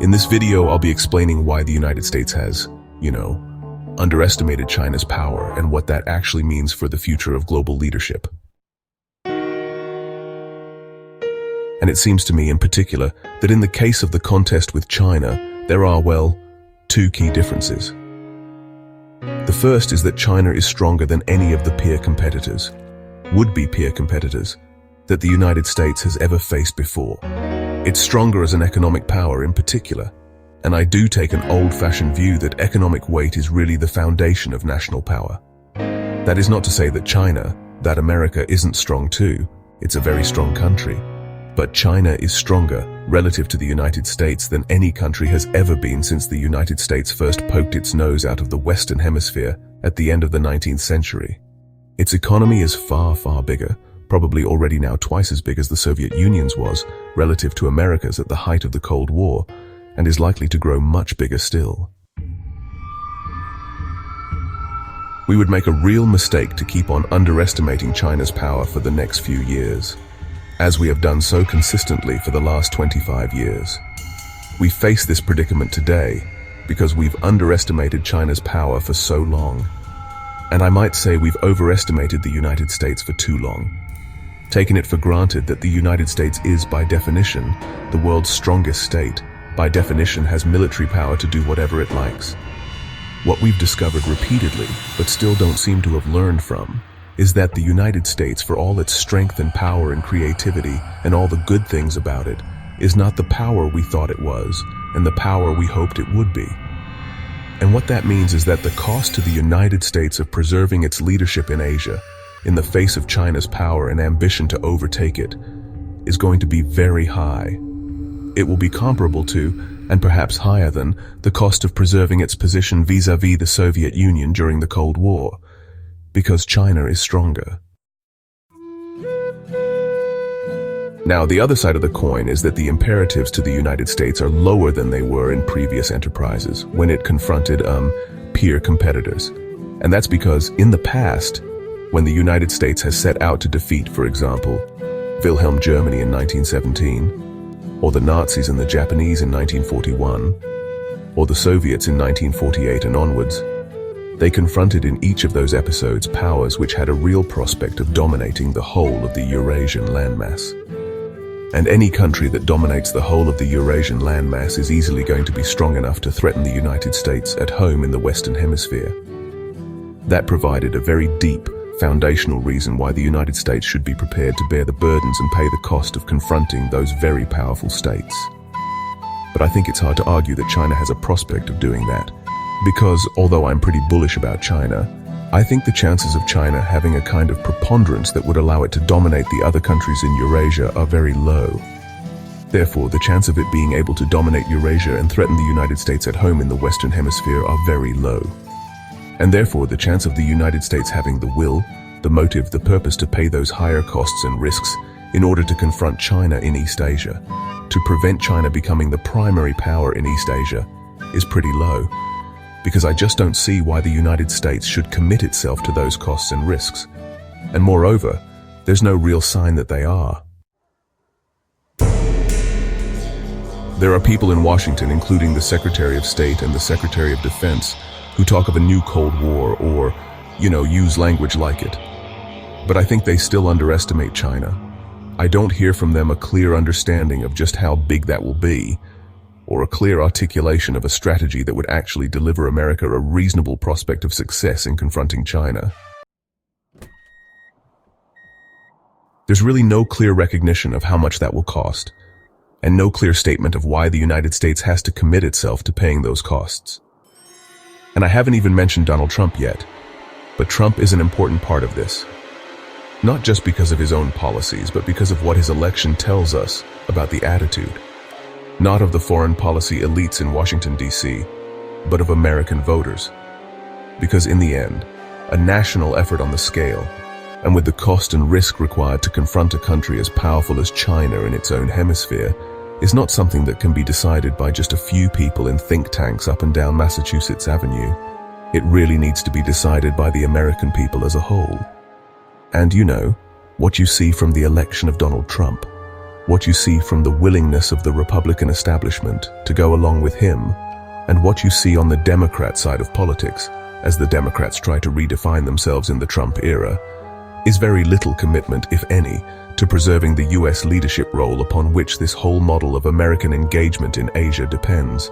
In this video, I'll be explaining why the United States has, underestimated China's power and what that actually means for the future of global leadership. And it seems to me in particular that in the case of the contest with China, there are, two key differences. The first is that China is stronger than any of the peer competitors, would-be peer competitors, that the United States has ever faced before. It's stronger as an economic power in particular, and I do take an old-fashioned view that economic weight is really the foundation of national power. That is not to say that China, that America isn't strong too. It's a very strong country. But China is stronger relative to the United States than any country has ever been since the United States first poked its nose out of the Western Hemisphere at the end of the 19th century. Its economy is far, far bigger, probably already now twice as big as the Soviet Union's was relative to America's at the height of the Cold War, and is likely to grow much bigger still. We would make a real mistake to keep on underestimating China's power for the next few years, as we have done so consistently for the last 25 years. We face this predicament today because we've underestimated China's power for so long. And I might say we've overestimated the United States for too long, taken it for granted that the United States is, by definition, the world's strongest state, by definition has military power to do whatever it likes. What we've discovered repeatedly, but still don't seem to have learned from, is that the United States, for all its strength and power and creativity and all the good things about it, is not the power we thought it was and the power we hoped it would be. And what that means is that the cost to the United States of preserving its leadership in Asia, in the face of China's power and ambition to overtake it, is going to be very high. It will be comparable to, and perhaps higher than, the cost of preserving its position vis-à-vis the Soviet Union during the Cold War, because China is stronger. Now, the other side of the coin is that the imperatives to the United States are lower than they were in previous enterprises when it confronted, peer competitors. And that's because, in the past, when the United States has set out to defeat, for example, Wilhelm Germany in 1917, or the Nazis and the Japanese in 1941, or the Soviets in 1948 and onwards, they confronted in each of those episodes powers which had a real prospect of dominating the whole of the Eurasian landmass. And any country that dominates the whole of the Eurasian landmass is easily going to be strong enough to threaten the United States at home in the Western Hemisphere. That provided a very deep, foundational reason why the United States should be prepared to bear the burdens and pay the cost of confronting those very powerful states. But I think it's hard to argue that China has a prospect of doing that, because although I'm pretty bullish about China, I think the chances of China having a kind of preponderance that would allow it to dominate the other countries in Eurasia are very low. Therefore, the chance of it being able to dominate Eurasia and threaten the United States at home in the Western Hemisphere are very low. And therefore, the chance of the United States having the will, the motive, the purpose to pay those higher costs and risks in order to confront China in East Asia, to prevent China becoming the primary power in East Asia, is pretty low. Because I just don't see why the United States should commit itself to those costs and risks. And moreover, there's no real sign that they are. There are people in Washington, including the Secretary of State and the Secretary of Defense, who talk of a new Cold War or, use language like it. But I think they still underestimate China. I don't hear from them a clear understanding of just how big that will be, or a clear articulation of a strategy that would actually deliver America a reasonable prospect of success in confronting China. There's really no clear recognition of how much that will cost, and no clear statement of why the United States has to commit itself to paying those costs. And I haven't even mentioned Donald Trump yet, but Trump is an important part of this. Not just because of his own policies, but because of what his election tells us about the attitude. Not of the foreign policy elites in Washington, D.C., but of American voters. Because in the end, a national effort on the scale, and with the cost and risk required to confront a country as powerful as China in its own hemisphere, is not something that can be decided by just a few people in think tanks up and down Massachusetts Avenue. It really needs to be decided by the American people as a whole. And what you see from the election of Donald Trump, what you see from the willingness of the Republican establishment to go along with him, and what you see on the Democrat side of politics, as the Democrats try to redefine themselves in the Trump era, is very little commitment, if any, to preserving the US leadership role upon which this whole model of American engagement in Asia depends.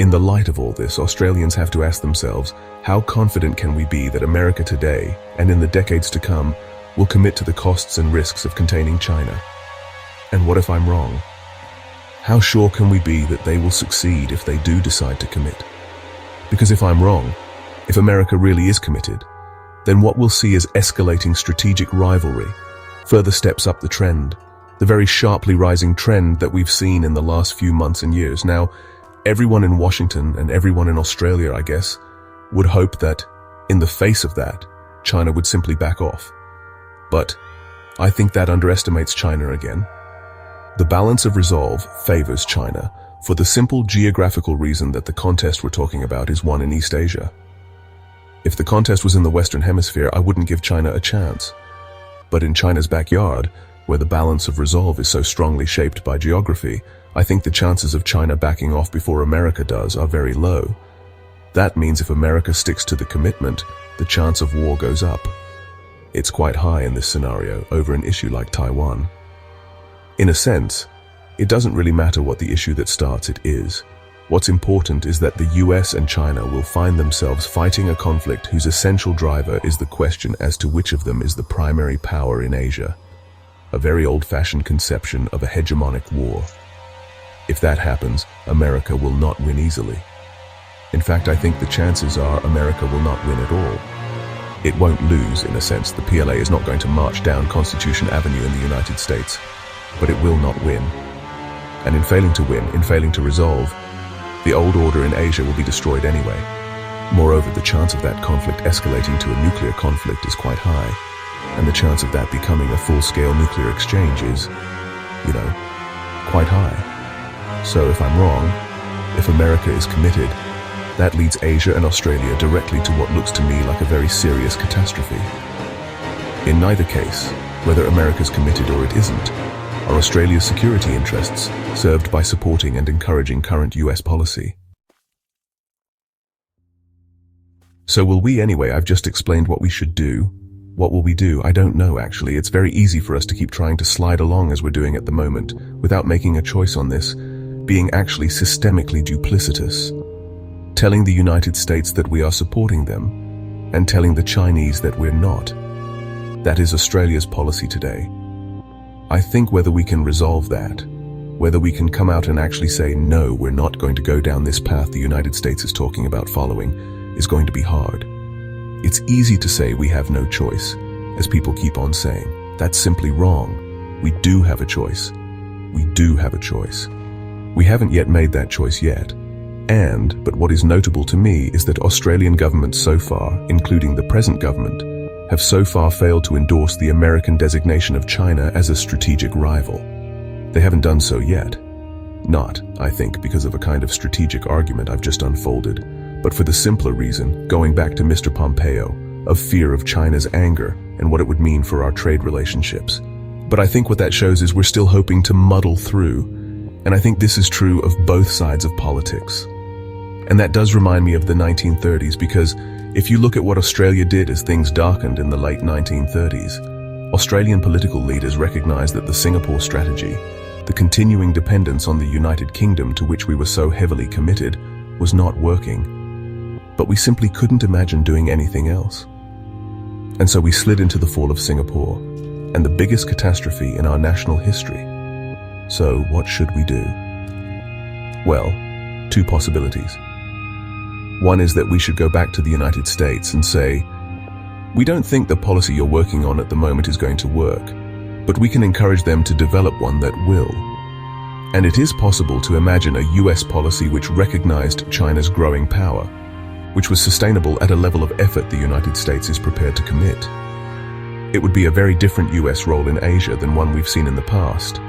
In the light of all this, Australians have to ask themselves, how confident can we be that America today, and in the decades to come, will commit to the costs and risks of containing China? And what if I'm wrong? How sure can we be that they will succeed if they do decide to commit? Because if I'm wrong, if America really is committed, then what we'll see is escalating strategic rivalry, further steps up the trend, the very sharply rising trend that we've seen in the last few months and years. Now, everyone in Washington and everyone in Australia, I guess, would hope that, in the face of that, China would simply back off. But I think that underestimates China again. The balance of resolve favors China for the simple geographical reason that the contest we're talking about is one in East Asia. If the contest was in the Western Hemisphere, I wouldn't give China a chance. But in China's backyard, where the balance of resolve is so strongly shaped by geography, I think the chances of China backing off before America does are very low. That means if America sticks to the commitment, the chance of war goes up. It's quite high in this scenario over an issue like Taiwan. In a sense, it doesn't really matter what the issue that starts it is. What's important is that the US and China will find themselves fighting a conflict whose essential driver is the question as to which of them is the primary power in Asia. A very old-fashioned conception of a hegemonic war. If that happens, America will not win easily. In fact, I think the chances are America will not win at all. It won't lose, in a sense. The PLA is not going to march down Constitution Avenue in the United States, but it will not win. And in failing to win, in failing to resolve, the old order in Asia will be destroyed anyway. Moreover, the chance of that conflict escalating to a nuclear conflict is quite high, and the chance of that becoming a full-scale nuclear exchange is, quite high. So if I'm wrong, if America is committed, that leads Asia and Australia directly to what looks to me like a very serious catastrophe. In neither case, whether America's committed or it isn't, are Australia's security interests served by supporting and encouraging current US policy. So will we anyway? I've just explained what we should do. What will we do? I don't know, actually. It's very easy for us to keep trying to slide along as we're doing at the moment, without making a choice on this, being actually systemically duplicitous. Telling the United States that we are supporting them, and telling the Chinese that we're not. That is Australia's policy today. I think whether we can resolve that, whether we can come out and actually say, no, we're not going to go down this path the United States is talking about following, is going to be hard. It's easy to say we have no choice, as people keep on saying. That's simply wrong. We do have a choice. We do have a choice. We haven't yet made that choice yet. But what is notable to me is that Australian governments so far, including the present government, have so far failed to endorse the American designation of China as a strategic rival. They haven't done so yet. Not, I think, because of a kind of strategic argument I've just unfolded, but for the simpler reason, going back to Mr. Pompeo, of fear of China's anger and what it would mean for our trade relationships. But I think what that shows is we're still hoping to muddle through, and I think this is true of both sides of politics. And that does remind me of the 1930s, because if you look at what Australia did as things darkened in the late 1930s, Australian political leaders recognized that the Singapore strategy, the continuing dependence on the United Kingdom to which we were so heavily committed, was not working. But we simply couldn't imagine doing anything else. And so we slid into the fall of Singapore, and the biggest catastrophe in our national history. So what should we do? Well, two possibilities. One is that we should go back to the United States and say, we don't think the policy you're working on at the moment is going to work, but we can encourage them to develop one that will. And it is possible to imagine a US policy which recognized China's growing power, which was sustainable at a level of effort the United States is prepared to commit. It would be a very different US role in Asia than one we've seen in the past,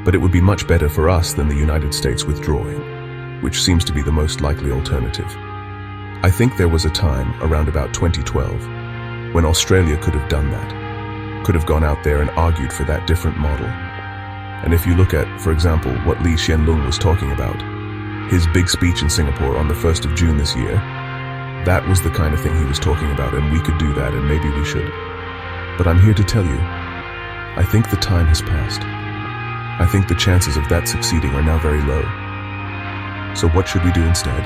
but it would be much better for us than the United States withdrawing, which seems to be the most likely alternative. I think there was a time, around about 2012, when Australia could have done that, could have gone out there and argued for that different model. And if you look at, for example, what Lee Hsien Loong was talking about, his big speech in Singapore on the 1st of June this year, that was the kind of thing he was talking about, and we could do that, and maybe we should. But I'm here to tell you, I think the time has passed. I think the chances of that succeeding are now very low. So what should we do instead?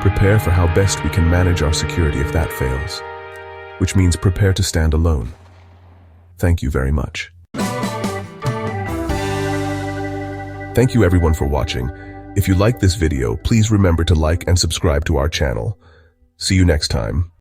Prepare for how best we can manage our security if that fails, which means prepare to stand alone. Thank you very much. Thank you everyone for watching. If you like this video, please remember to like and subscribe to our channel. See you next time.